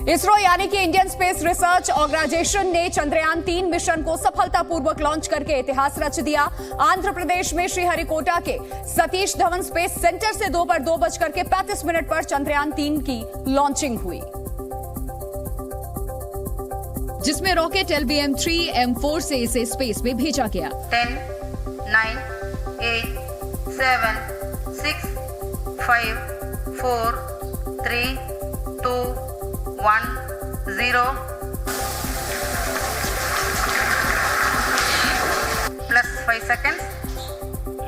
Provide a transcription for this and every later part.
इसरो यानी कि Indian space research organisation ने चंद्रयान-3 मिशन को सफलतापूर्वक लॉन्च करके इतिहास रच दिया। आंध्र प्रदेश में श्रीहरिकोटा के सतीश धवन स्पेस सेंटर से दोपहर 2:35 पर चंद्रयान-3 की लॉन्चिंग हुई, जिसमें रॉकेट LVM-3 M4 से इसे स्पेस में भेजा गया। 10, 9, 8, 7, 6, 5, 4, 3, 2, 1, 0. Plus 5 seconds.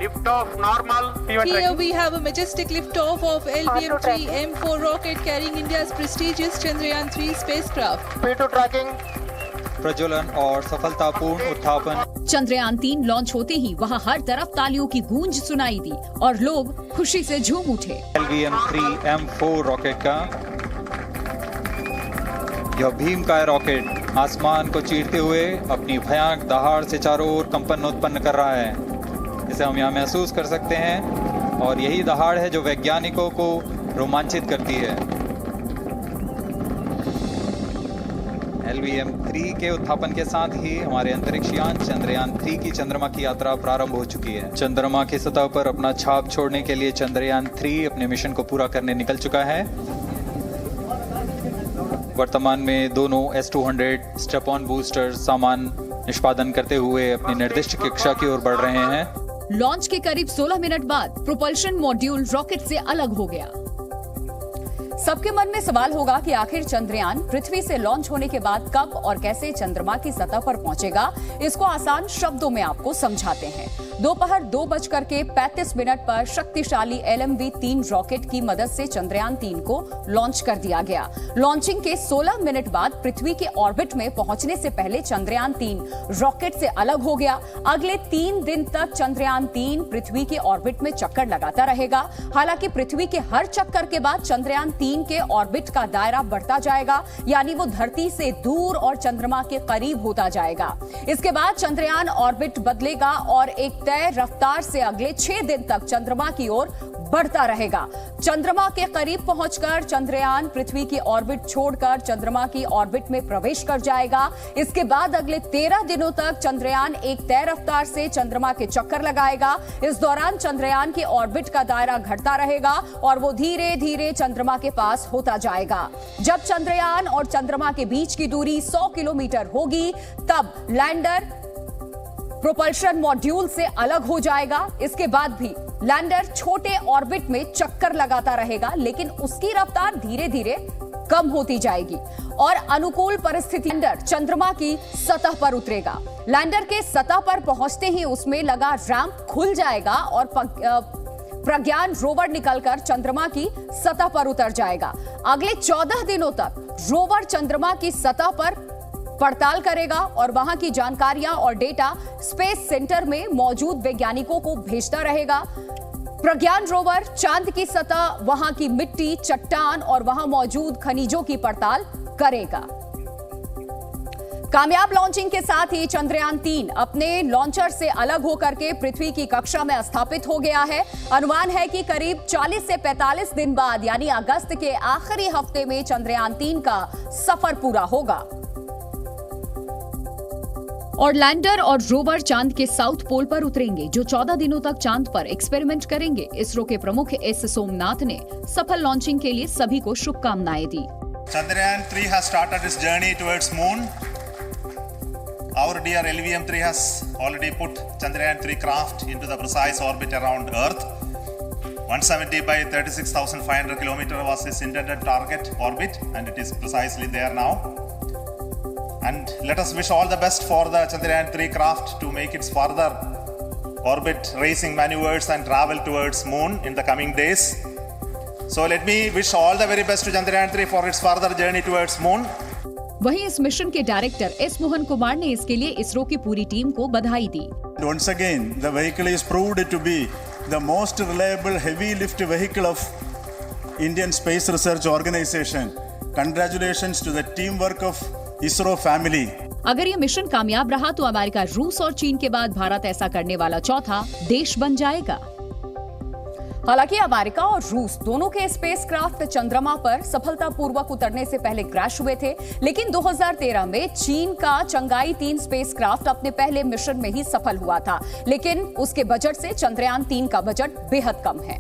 Lift-off normal. Here we have a majestic lift-off of LVM-3 M4 rocket carrying India's prestigious Chandrayaan-3 spacecraft. P2 tracking. प्रज्वलन और सफलतापूर्ण उत्थापन। चंद्रयान-3 लॉन्च होते ही वहां हर तरफ तालियों की गूंज सुनाई दी और लोग खुशी से झूम उठे। LVM-3 M4 रॉकेट का यह भीमकाय रॉकेट आसमान को चीरते हुए अपनी भयानक दहाड़ से चारों ओर कंपन उत्पन्न कर रहा है। इसे हम यहाँ महसूस कर सकते हैं और यही दहाड़ है जो वैज्ञानिकों को रोमांचित करती है। LVM-3 के उत्थापन के साथ ही हमारे अंतरिक्ष यान चंद्रयान-3 की चंद्रमा की यात्रा प्रारंभ हो चुकी है। चंद्रमा की सतह पर अपना छाप छोड़ने के लिए चंद्रयान-3 अपने मिशन को पूरा करने निकल चुका है। वर्तमान में दोनों S-200 स्टेप ऑन बूस्टर सामान निष्पादन करते हुए अपनी निर्दिष्ट कक्षा की ओर बढ़ रहे हैं। लॉन्च के करीब 16 मिनट बाद प्रोपल्शन मॉड्यूल रॉकेट से अलग हो गया। सबके मन में सवाल होगा कि आखिर चंद्रयान पृथ्वी से लॉन्च होने के बाद कब और कैसे चंद्रमा की सतह पर पहुंचेगा। इसको आसान शब्दों में आपको समझाते हैं। दोपहर 2:35 पर शक्तिशाली LMV-3 रॉकेट की मदद से चंद्रयान-3 को लॉन्च कर दिया गया। लॉन्चिंग के 16 मिनट बाद पृथ्वी के ऑर्बिट में पहुंचने से पहले चंद्रयान-3 रॉकेट से अलग हो गया। अगले 3 दिन तक चंद्रयान-3 पृथ्वी के ऑर्बिट में चक्कर लगाता रहेगा। हालांकि पृथ्वी के हर चक्कर के बाद चंद्रयान-3 के ऑर्बिट का दायरा बढ़ता जाएगा, यानी वो धरती से दूर और चंद्रमा के करीब होता जाएगा। इसके बाद चंद्रयान ऑर्बिट बदलेगा और एक तय रफ्तार से अगले 6 दिन तक चंद्रमा की ओर बढ़ता रहेगा। चंद्रमा के करीब पहुंचकर चंद्रयान पृथ्वी की ऑर्बिट छोड़कर चंद्रमा की ऑर्बिट में प्रवेश कर जाएगा। इसके बाद अगले 13 दिनों तक चंद्रयान एक तय रफ्तार से चंद्रमा के चक्कर लगाएगा। इस दौरान चंद्रयान के ऑर्बिट का दायरा घटता रहेगा और वो धीरे धीरे चंद्रमा के पास होता जाएगा। जब चंद्रयान और चंद्रमा के बीच की दूरी 100 किलोमीटर होगी, तब लैंडर प्रोपल्शन मॉड्यूल से अलग हो जाएगा। इसके बाद भी लैंडर छोटे ऑर्बिट में चक्कर लगाता रहेगा, लेकिन उसकी रफ्तार धीरे धीरे कम होती जाएगी और अनुकूल परिस्थिति लैंडर चंद्रमा की सतह पर उतरेगा। लैंडर के सतह पर पहुंचते ही उसमें लगा रैंप खुल जाएगा और प्रज्ञान रोवर निकलकर चंद्रमा की सतह पर उतर जाएगा। अगले 14 दिनों तक रोवर चंद्रमा की सतह पर पड़ताल करेगा और वहां की जानकारियां और डेटा स्पेस सेंटर में मौजूद वैज्ञानिकों को भेजता रहेगा। प्रज्ञान रोवर चांद की सतह, वहां की मिट्टी, चट्टान और वहां मौजूद खनिजों की पड़ताल करेगा। कामयाब लॉन्चिंग के साथ ही चंद्रयान-3 अपने लॉन्चर से अलग होकर के पृथ्वी की कक्षा में स्थापित हो गया है। अनुमान है कि करीब 40 से 45 दिन बाद यानी अगस्त के आखिरी हफ्ते में चंद्रयान-3 का सफर पूरा होगा और लैंडर और रोवर चांद के साउथ पोल पर उतरेंगे, जो 14 दिनों तक चांद पर एक्सपेरिमेंट करेंगे। इसरो के प्रमुख S सोमनाथ ने सफल लॉन्चिंग के लिए सभी को शुभकामनाएं दी। Chandrayaan-3 has started its journey towards moon. Our dear LVM-3 has already put Chandrayaan-3 craft into the precise orbit around Earth. 170 by 36,500 kilometer was its intended target orbit, and it is precisely there now. And let us wish all the best for the Chandrayaan-3 craft to make its further orbit racing maneuvers and travel towards moon in the coming days. So let me wish all the very best to Chandrayaan-3 for its further journey towards moon. वहीं इस mission के director S Mohan Kumar ने इसके लिए इसरो की पूरी team को बधाई दी। Once again, the vehicle is proved to be the most reliable heavy lift vehicle of Indian Space Research Organization. Congratulations to the teamwork of ISRO family. अगर ये मिशन कामयाब रहा तो अमेरिका, रूस और चीन के बाद भारत ऐसा करने वाला चौथा देश बन जाएगा। हालांकि अमेरिका और रूस दोनों के स्पेसक्राफ्ट चंद्रमा पर सफलतापूर्वक उतरने से पहले क्रैश हुए थे, लेकिन 2013 में चीन का चंगाई 3 स्पेसक्राफ्ट अपने पहले मिशन में ही सफल हुआ था, लेकिन उसके बजट से चंद्रयान 3 का बजट बेहद कम है।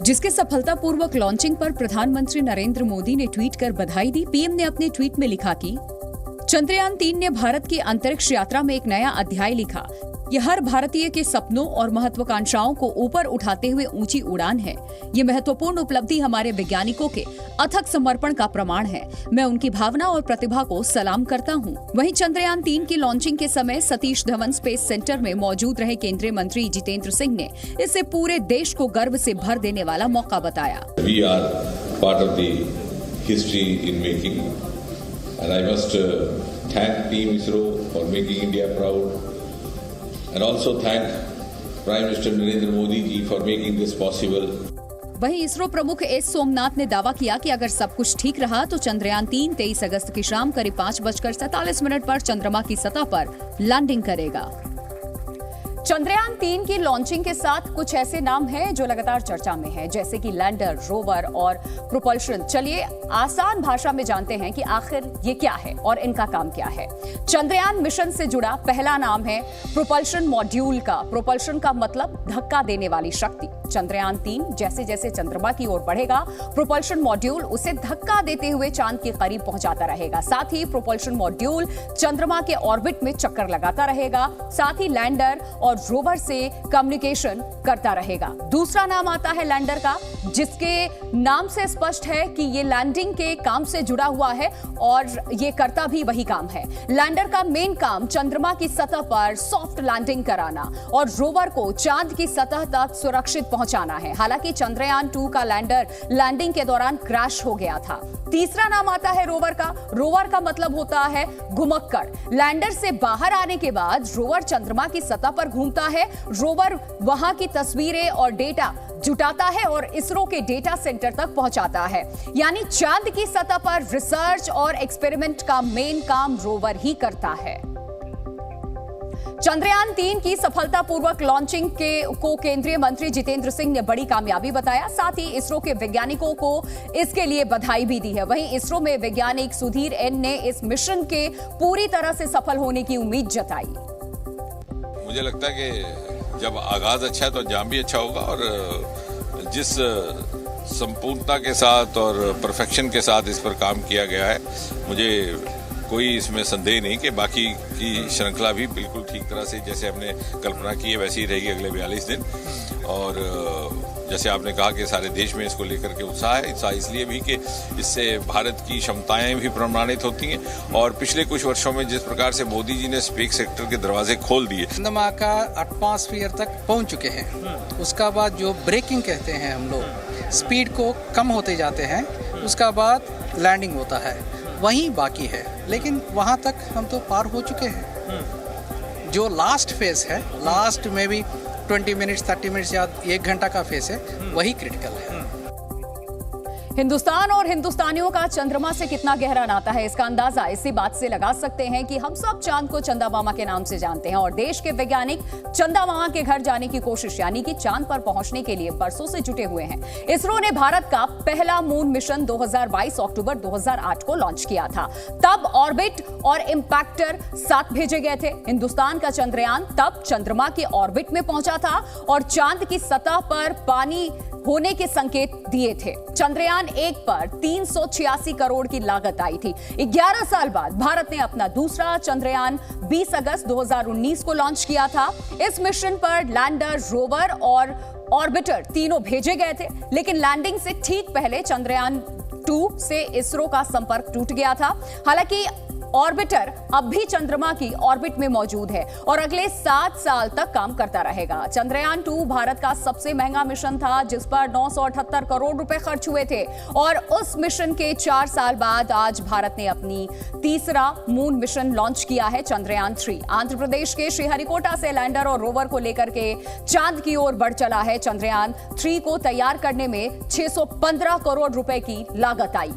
जिसके सफलतापूर्वक लॉन्चिंग पर प्रधानमंत्री नरेंद्र मोदी ने ट्वीट कर बधाई दी। पीएम ने अपने ट्वीट में लिखा कि चंद्रयान 3 ने भारत की अंतरिक्ष यात्रा में एक नया अध्याय लिखा। यह हर भारतीय के सपनों और महत्वाकांक्षाओं को ऊपर उठाते हुए ऊंची उड़ान है। ये महत्वपूर्ण उपलब्धि हमारे वैज्ञानिकों के अथक समर्पण का प्रमाण है। मैं उनकी भावना और प्रतिभा को सलाम करता हूं। वहीं चंद्रयान 3 की लॉन्चिंग के समय सतीश धवन स्पेस सेंटर में मौजूद रहे केंद्रीय मंत्री जितेंद्र सिंह ने इसे पूरे देश को गर्व से भर देने वाला मौका बताया। We are part of the history in making, and I must thank Team ISRO for making India proud. And also thank Prime Minister Narendra Modi ji for making this possible. वहीं इसरो प्रमुख एस सोमनाथ ने दावा किया कि अगर सब कुछ ठीक रहा तो चंद्रयान 3 23 अगस्त की शाम करीब 5:47 पर चंद्रमा की सतह पर लैंडिंग करेगा। चंद्रयान 3 की लॉन्चिंग के साथ कुछ ऐसे नाम हैं जो लगातार चर्चा में हैं, जैसे कि लैंडर, रोवर और प्रोपल्शन। चलिए आसान भाषा में जानते हैं कि आखिर ये क्या है और इनका काम क्या है। चंद्रयान मिशन से जुड़ा पहला नाम है प्रोपल्शन मॉड्यूल का। प्रोपल्शन का मतलब धक्का देने वाली शक्ति। चंद्रयान 3 जैसे जैसे चंद्रमा की ओर बढ़ेगा, प्रोपल्शन मॉड्यूल उसे धक्का देते हुए चांद के करीब पहुंचाता रहेगा। साथ ही प्रोपल्शन मॉड्यूल चंद्रमा के ऑर्बिट में चक्कर लगाता रहेगा। साथ ही लैंडर और रोवर से कम्युनिकेशन करता रहेगा। दूसरा नाम आता है लैंडर का, जिसके नाम से स्पष्ट है कि ये लैंडिंग के काम से जुड़ा हुआ है और ये करता भी वही काम है। लैंडर का मेन काम चंद्रमा की सतह पर सॉफ्ट लैंडिंग कराना और रोवर को चांद की सतह तक सुरक्षित पहुंचाना है। हालांकि चंद्रयान 2 का लैंडर लैंडिंग के दौरान क्रैश हो गया था। तीसरा नाम आता है रोवर का। रोवर का मतलब होता है घुमक्कड़। लैंडर से बाहर आने के बाद रोवर चंद्रमा की सतह पर घूमता है। रोवर वहां की तस्वीरें और डेटा जुटाता है और इसरो के डेटा सेंटर तक पहुंचाता है। यानी चांद की सतह पर रिसर्च और एक्सपेरिमेंट का मेन काम रोवर ही करता है। चंद्रयान 3 की सफलतापूर्वक लॉन्चिंग को केंद्रीय मंत्री जितेंद्र सिंह ने बड़ी कामयाबी बताया। साथ ही इसरो के वैज्ञानिकों को इसके लिए बधाई भी दी है। वहीं इसरो में वैज्ञानिक सुधीर एन ने इस मिशन के पूरी तरह से सफल होने की उम्मीद जताई। मुझे लगता है कि जब आगाज अच्छा है तो अंजाम भी अच्छा होगा, और जिस संपूर्णता के साथ और परफेक्शन के साथ इस पर काम किया गया है, मुझे कोई इसमें संदेह नहीं कि बाकी की श्रृंखला भी बिल्कुल ठीक तरह से जैसे हमने कल्पना की है वैसी ही रहेगी अगले 42 दिन। और जैसे आपने कहा कि सारे देश में इसको लेकर के उत्साह है। उत्साह इसलिए भी कि इससे भारत की क्षमताएं भी प्रमाणित होती हैं, और पिछले कुछ वर्षों में जिस प्रकार से मोदी जी ने स्पेस सेक्टर के दरवाजे खोल दिए, चंद्रमा का एटमॉस्फेयर तक पहुंच चुके हैं। उसका बाद जो ब्रेकिंग कहते हैं हम लोग, स्पीड को कम होते जाते हैं, उसका बाद लैंडिंग होता है, वहीं बाकी है। लेकिन वहां तक हम तो पार हो चुके हैं। जो लास्ट फेज है, लास्ट में भी 20 मिनट्स 30 मिनट्स या 1 घंटा का फेज है, वही क्रिटिकल है। हिंदुस्तान और हिंदुस्तानियों का चंद्रमा से कितना गहरा नाता है, इसका अंदाजा इसी बात से लगा सकते हैं कि हम सब चांद को चंदा मामा के नाम से जानते हैं, और देश के वैज्ञानिक चंदा मामा के घर जाने की कोशिश यानी कि चांद पर पहुंचने के लिए बरसों से जुटे हुए हैं। इसरो ने भारत का पहला मून मिशन 2022 अक्टूबर 2008 को लॉन्च किया था। तब ऑर्बिट और इंपैक्टर साथ भेजे गए थे। हिंदुस्तान का चंद्रयान तब चंद्रमा के ऑर्बिट में पहुंचा था और चांद की सतह पर पानी होने के संकेत दिए थे। चंद्रयान 1 पर 386 करोड़ की लागत आई थी। 11 साल बाद भारत ने अपना दूसरा चंद्रयान 20 अगस्त 2019 को लॉन्च किया था। इस मिशन पर लैंडर, रोवर और ऑर्बिटर तीनों भेजे गए थे, लेकिन लैंडिंग से ठीक पहले चंद्रयान 2 से इसरो का संपर्क टूट गया था। हालांकि ऑर्बिटर अब भी चंद्रमा की ऑर्बिट में मौजूद है और अगले 7 साल तक काम करता रहेगा। चंद्रयान 2 भारत का सबसे महंगा मिशन था, जिस पर 978 करोड़ रुपए खर्च हुए थे, और उस मिशन के 4 साल बाद आज भारत ने अपनी तीसरा मून मिशन लॉन्च किया है, चंद्रयान 3। आंध्र प्रदेश के श्रीहरिकोटा से लैंडर और रोवर को लेकर के चांद की ओर बढ़ चला है। चंद्रयान 3 को तैयार करने में 615 करोड़ रुपए की लागत आई।